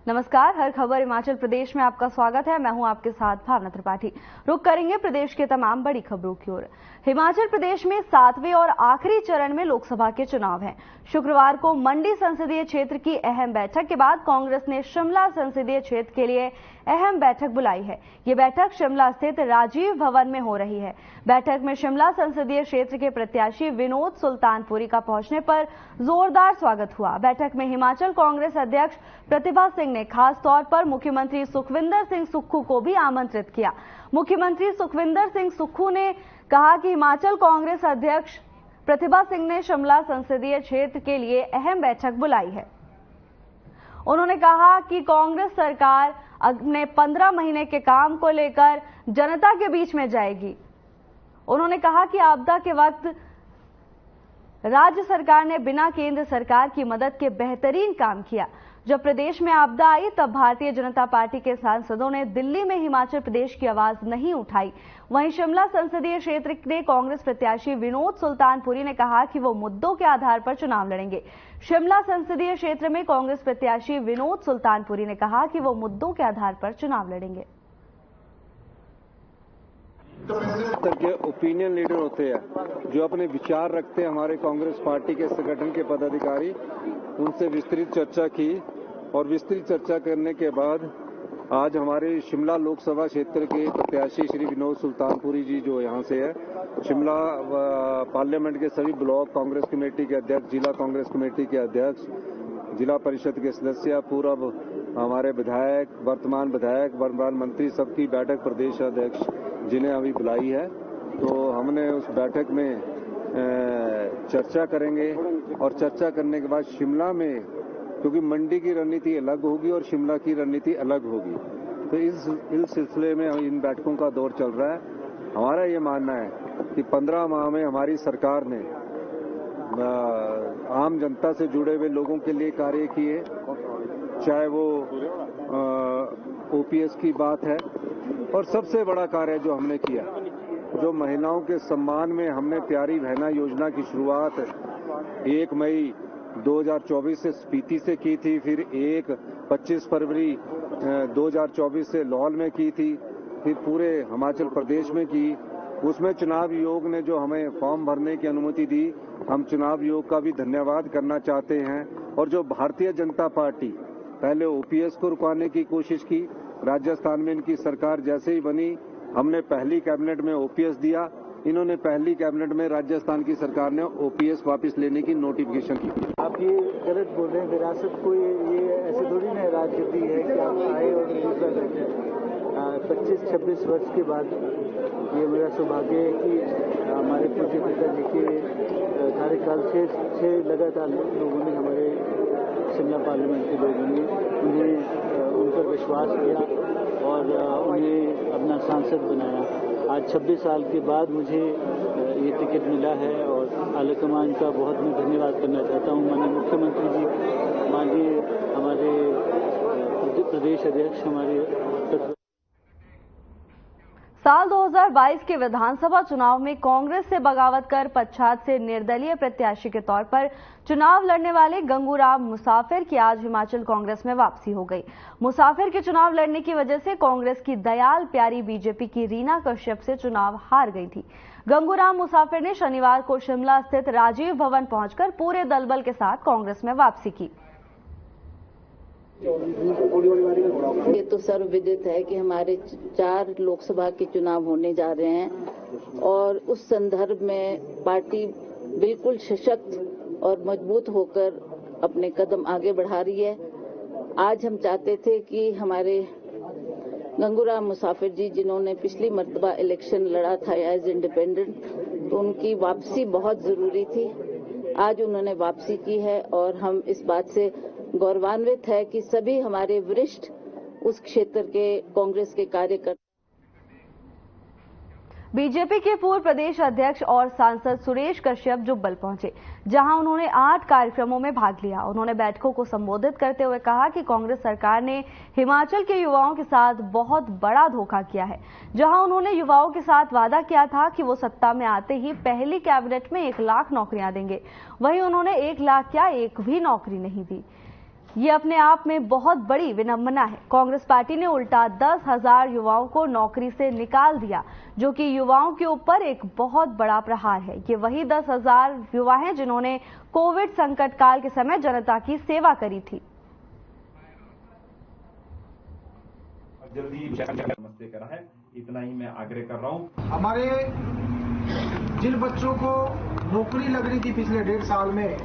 नमस्कार, हर खबर हिमाचल प्रदेश में आपका स्वागत है। मैं हूं आपके साथ भावना त्रिपाठी। रुक करेंगे प्रदेश के तमाम बड़ी खबरों की ओर। हिमाचल प्रदेश में 7वें और आखिरी चरण में लोकसभा के चुनाव हैं। शुक्रवार को मंडी संसदीय क्षेत्र की अहम बैठक के बाद कांग्रेस ने शिमला संसदीय क्षेत्र के लिए अहम बैठक बुलाई है। ये बैठक शिमला स्थित राजीव भवन में हो रही है। बैठक में शिमला संसदीय क्षेत्र के प्रत्याशी विनोद सुल्तानपुरी का पहुंचने पर जोरदार स्वागत हुआ। बैठक में हिमाचल कांग्रेस अध्यक्ष प्रतिभा सिंह ने खास तौर पर मुख्यमंत्री सुखविंदर सिंह सुक्खू को भी आमंत्रित किया। मुख्यमंत्री सुखविंदर सिंह सुक्खू ने कहा कि हिमाचल कांग्रेस अध्यक्ष प्रतिभा सिंह ने शिमला संसदीय क्षेत्र के लिए अहम बैठक बुलाई है। उन्होंने कहा कि कांग्रेस सरकार अपने 15 महीने के काम को लेकर जनता के बीच में जाएगी। उन्होंने कहा कि आपदा के वक्त राज्य सरकार ने बिना केंद्र सरकार की मदद के बेहतरीन काम किया। जब प्रदेश में आपदा आई तब भारतीय जनता पार्टी के सांसदों ने दिल्ली में हिमाचल प्रदेश की आवाज नहीं उठाई। वहीं शिमला संसदीय क्षेत्र के कांग्रेस प्रत्याशी विनोद सुल्तानपुरी ने कहा कि वो मुद्दों के आधार पर चुनाव लड़ेंगे। शिमला संसदीय क्षेत्र में कांग्रेस प्रत्याशी विनोद सुल्तानपुरी ने कहा कि वो मुद्दों के आधार पर चुनाव लड़ेंगे। तरह के ओपिनियन लीडर होते हैं जो अपने विचार रखते हैं। हमारे कांग्रेस पार्टी के संगठन के पदाधिकारी उनसे विस्तृत चर्चा की और विस्तृत चर्चा करने के बाद आज हमारे शिमला लोकसभा क्षेत्र के प्रत्याशी श्री विनोद सुल्तानपुरी जी जो यहाँ से है, शिमला पार्लियामेंट के सभी ब्लॉक कांग्रेस कमेटी के अध्यक्ष, जिला कांग्रेस कमेटी के अध्यक्ष, जिला परिषद के सदस्य, पूर्व हमारे विधायक, वर्तमान विधायक, वर्तमान मंत्री, सबकी बैठक प्रदेश अध्यक्ष जिन्हें अभी बुलाई है। तो हमने उस बैठक में चर्चा करेंगे और चर्चा करने के बाद शिमला में, क्योंकि मंडी की रणनीति अलग होगी और शिमला की रणनीति अलग होगी, तो इस सिलसिले में इन बैठकों का दौर चल रहा है। हमारा ये मानना है कि 15 माह में हमारी सरकार ने आम जनता से जुड़े हुए लोगों के लिए कार्य किए, चाहे वो ओपीएस की बात है, और सबसे बड़ा कार्य जो हमने किया, जो महिलाओं के सम्मान में हमने प्यारी बहना योजना की शुरुआत 1 मई 2024 से स्पीति से की थी, फिर 25 फरवरी 2024 से लाहौल में की थी, फिर पूरे हिमाचल प्रदेश में की। उसमें चुनाव आयोग ने जो हमें फॉर्म भरने की अनुमति दी, हम चुनाव आयोग का भी धन्यवाद करना चाहते हैं। और जो भारतीय जनता पार्टी पहले ओपीएस को रुकवाने की कोशिश की, राजस्थान में इनकी सरकार जैसे ही बनी, हमने पहली कैबिनेट में ओपीएस दिया, इन्होंने पहली कैबिनेट में राजस्थान की सरकार ने ओपीएस वापस लेने की नोटिफिकेशन की। आप ये गलत बोल रहे हैं, विरासत को ये ऐसे थोड़ी ना राजनीति है कि आप आए और दूसरा करते हैं। 25-26 वर्ष के बाद ये मेरा सौभाग्य है कि हमारे पूज्य पिताजी के कार्यकाल से लगातार लोगों ने, हमारे शिमला पार्लियामेंट के लोगों ने उन पर विश्वास किया और उन्हें अपना सांसद बनाया। आज 26 साल के बाद मुझे ये टिकट मिला है और आलाकमान का बहुत मैं धन्यवाद करना चाहता हूँ। माननीय मुख्यमंत्री जी, माननीय हमारे प्रदेश अध्यक्ष, हमारे साल 2022 के विधानसभा चुनाव में कांग्रेस से बगावत कर पच्छाद से निर्दलीय प्रत्याशी के तौर पर चुनाव लड़ने वाले गंगूराम मुसाफिर की आज हिमाचल कांग्रेस में वापसी हो गई। मुसाफिर के चुनाव लड़ने की वजह से कांग्रेस की दयाल प्यारी बीजेपी की रीना कश्यप से चुनाव हार गई थी। गंगूराम मुसाफिर ने शनिवार को शिमला स्थित राजीव भवन पहुंचकर पूरे दलबल के साथ कांग्रेस में वापसी की। ये तो सर्वविदित है कि हमारे 4 लोकसभा के चुनाव होने जा रहे हैं और उस संदर्भ में पार्टी बिल्कुल सशक्त और मजबूत होकर अपने कदम आगे बढ़ा रही है। आज हम चाहते थे कि हमारे गंगूराम मुसाफिर जी, जिन्होंने पिछली मर्तबा इलेक्शन लड़ा था एज इंडिपेंडेंट, तो उनकी वापसी बहुत जरूरी थी। आज उन्होंने वापसी की है और हम इस बात से गौरवान्वित है कि सभी हमारे वरिष्ठ उस क्षेत्र के कांग्रेस के कार्यकर्ता। बीजेपी के पूर्व प्रदेश अध्यक्ष और सांसद सुरेश कश्यप जुब्बल पहुंचे, जहां उन्होंने 8 कार्यक्रमों में भाग लिया। उन्होंने बैठकों को संबोधित करते हुए कहा कि कांग्रेस सरकार ने हिमाचल के युवाओं के साथ बहुत बड़ा धोखा किया है। जहां उन्होंने युवाओं के साथ वादा किया था कि वो सत्ता में आते ही पहली कैबिनेट में 1 लाख नौकरियां देंगे, वहीं उन्होंने 1 लाख क्या 1 भी नौकरी नहीं दी। ये अपने आप में बहुत बड़ी विडंबना है। कांग्रेस पार्टी ने उल्टा 10,000 युवाओं को नौकरी से निकाल दिया, जो कि युवाओं के ऊपर एक बहुत बड़ा प्रहार है। ये वही 10,000 युवा हैं जिन्होंने कोविड संकट काल के समय जनता की सेवा करी थी। जल्दी नमस्ते करा है, इतना ही मैं आग्रह कर रहा हूँ। हमारे जिन बच्चों को नौकरी लग रही थी पिछले 1.5 साल में,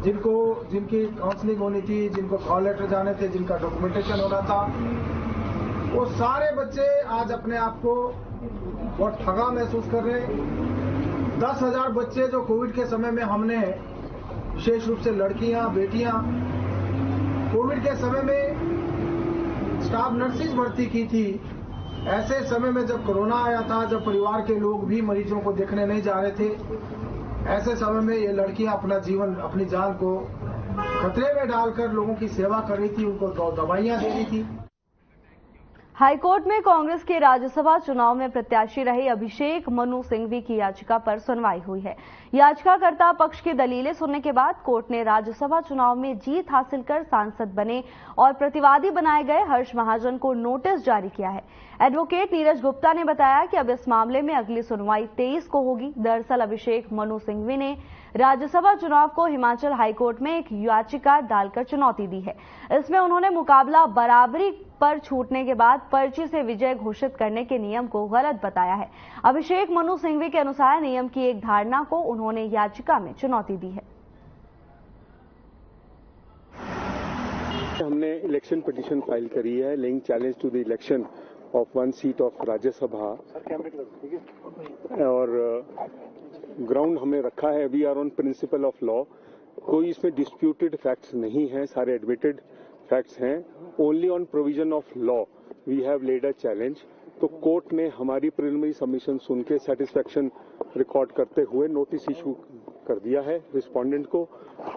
जिनकी काउंसलिंग होनी थी, जिनको कॉल लेटर जाने थे, जिनका डॉक्यूमेंटेशन होना था, वो सारे बच्चे आज अपने आप को बहुत ठगा महसूस कर रहे हैं। 10,000 बच्चे जो कोविड के समय में हमने, विशेष रूप से लड़कियां, बेटियां, कोविड के समय में स्टाफ नर्सिस भर्ती की थी। ऐसे समय में जब कोरोना आया था, जब परिवार के लोग भी मरीजों को देखने नहीं जा रहे थे, ऐसे समय में ये लड़कियां अपना जीवन, अपनी जान को खतरे में डालकर लोगों की सेवा कर रही थी, उनको दवाइयां दे रही थी। हाईकोर्ट में कांग्रेस के राज्यसभा चुनाव में प्रत्याशी रहे अभिषेक मनु सिंघवी की याचिका पर सुनवाई हुई है। याचिकाकर्ता पक्ष की दलीलें सुनने के बाद कोर्ट ने राज्यसभा चुनाव में जीत हासिल कर सांसद बने और प्रतिवादी बनाए गए हर्ष महाजन को नोटिस जारी किया है। एडवोकेट नीरज गुप्ता ने बताया कि अब इस मामले में अगली सुनवाई 23 को होगी। दरअसल अभिषेक मनु सिंघवी ने राज्यसभा चुनाव को हिमाचल हाईकोर्ट में एक याचिका डालकर चुनौती दी है। इसमें उन्होंने मुकाबला बराबरी पर छूटने के बाद पर्ची से विजय घोषित करने के नियम को गलत बताया है। अभिषेक मनु सिंघवी के अनुसार नियम की एक धारणा को उन्होंने याचिका में चुनौती दी है। हमने इलेक्शन पिटीशन फाइल करी है, laying challenge to the election of 1 seat of Rajya Sabha, और ग्राउंड हमने रखा है, we are on principle of law. कोई इसमें डिस्प्यूटेड फैक्ट्स नहीं है, सारे एडमिटेड फैक्ट्स हैं। Only on provision of law we have laid a challenge. तो कोर्ट ने हमारी प्रिलिमिनरी सबमिशन सुन के सेटिस्फैक्शन रिकॉर्ड करते हुए नोटिस इशू कर दिया है रिस्पोंडेंट को।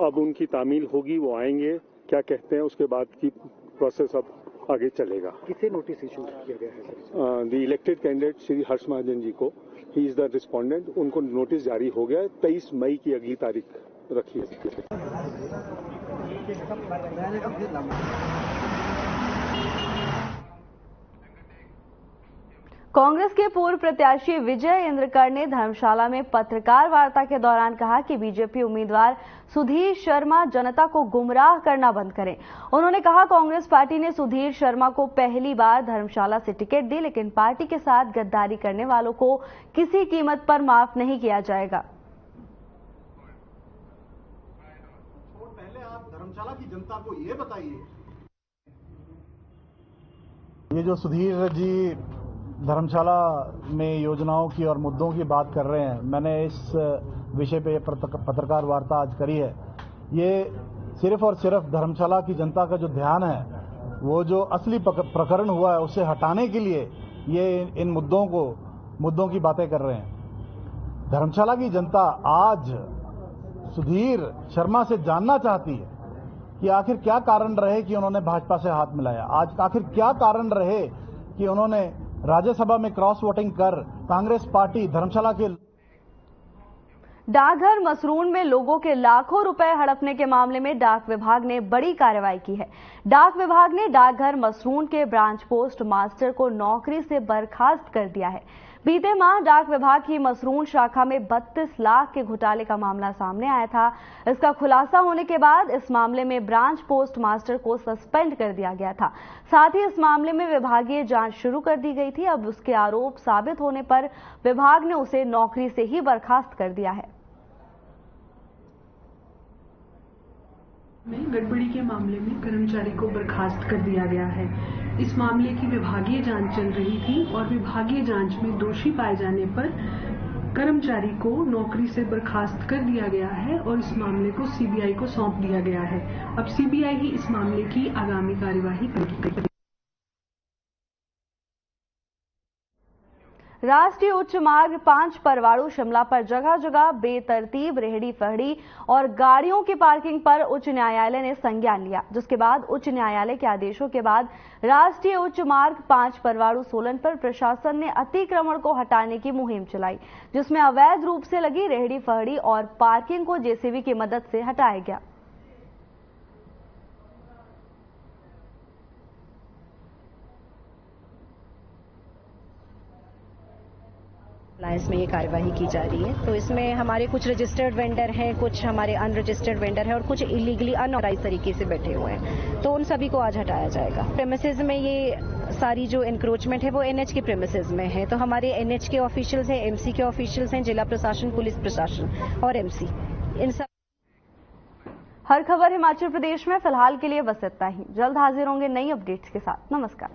अब उनकी तामील होगी, वो आएंगे, क्या कहते हैं, उसके बाद की प्रोसेस अब आगे चलेगा। किसे नोटिस इशू किया गया है? The elected candidate Shri Harsh Mahajan ji को, ही इज द रिस्पोंडेंट, उनको नोटिस जारी हो गया है। 23 मई की अगली तारीख रखी है। कांग्रेस के पूर्व प्रत्याशी विजय इंद्रकर ने धर्मशाला में पत्रकार वार्ता के दौरान कहा कि बीजेपी उम्मीदवार सुधीर शर्मा जनता को गुमराह करना बंद करें। उन्होंने कहा कांग्रेस पार्टी ने सुधीर शर्मा को पहली बार धर्मशाला से टिकट दी, लेकिन पार्टी के साथ गद्दारी करने वालों को किसी कीमत पर माफ नहीं किया जाएगा। पहले आप धर्मशाला की जनता को ये बताइए, ये जो सुधीर जी धर्मशाला में योजनाओं की और मुद्दों की बात कर रहे हैं, मैंने इस विषय पे पत्रकार वार्ता आज करी है। ये सिर्फ और सिर्फ धर्मशाला की जनता का जो ध्यान है, वो जो असली प्रकरण हुआ है उसे हटाने के लिए ये इन मुद्दों की बातें कर रहे हैं। धर्मशाला की जनता आज सुधीर शर्मा से जानना चाहती है कि आखिर क्या कारण रहे कि उन्होंने भाजपा से हाथ मिलाया। आज आखिर क्या कारण रहे कि उन्होंने राज्यसभा में क्रॉस वोटिंग कर कांग्रेस पार्टी धर्मशाला के डाकघर मसरून में लोगों के लाखों रुपए हड़पने के मामले में डाक विभाग ने बड़ी कार्रवाई की है। डाक विभाग ने डाकघर मसरून के ब्रांच पोस्ट मास्टर को नौकरी से बर्खास्त कर दिया है। बीते माह डाक विभाग की मसरून शाखा में 32 लाख के घोटाले का मामला सामने आया था। इसका खुलासा होने के बाद इस मामले में ब्रांच पोस्ट मास्टर को सस्पेंड कर दिया गया था। साथ ही इस मामले में विभागीय जांच शुरू कर दी गई थी। अब उसके आरोप साबित होने पर विभाग ने उसे नौकरी से ही बर्खास्त कर दिया है। में गड़बड़ी के मामले में कर्मचारी को बर्खास्त कर दिया गया है। इस मामले की विभागीय जांच चल रही थी और विभागीय जांच में दोषी पाए जाने पर कर्मचारी को नौकरी से बर्खास्त कर दिया गया है और इस मामले को सीबीआई को सौंप दिया गया है। अब सीबीआई ही इस मामले की आगामी कार्यवाही करेगी। राष्ट्रीय उच्च मार्ग 5 परवाणु शिमला पर जगह जगह बेतरतीब रेहड़ी फहड़ी और गाड़ियों की पार्किंग पर उच्च न्यायालय ने संज्ञान लिया, जिसके बाद उच्च न्यायालय के आदेशों के बाद राष्ट्रीय उच्च मार्ग 5 परवाणु सोलन पर प्रशासन ने अतिक्रमण को हटाने की मुहिम चलाई, जिसमें अवैध रूप से लगी रेहड़ी फहड़ी और पार्किंग को जेसीबी की मदद से हटाया गया। अलायंस में ये कार्यवाही की जा रही है। तो इसमें हमारे कुछ रजिस्टर्ड वेंडर हैं, कुछ हमारे अनरजिस्टर्ड वेंडर हैं और कुछ इलीगली अनऑथराइज तरीके से बैठे हुए हैं। तो उन सभी को आज हटाया जाएगा। प्रेमिसेस में ये सारी जो इंक्रोचमेंट है वो एनएच के प्रेमिसेस में है। तो हमारे एनएच के ऑफिशियल्स हैं, एमसी के ऑफिशियल्स हैं, जिला प्रशासन, पुलिस प्रशासन और एमसी, इन सब। हर खबर हिमाचल प्रदेश में फिलहाल के लिए बस इतना ही। जल्द हाजिर होंगे नई अपडेट्स के साथ। नमस्कार।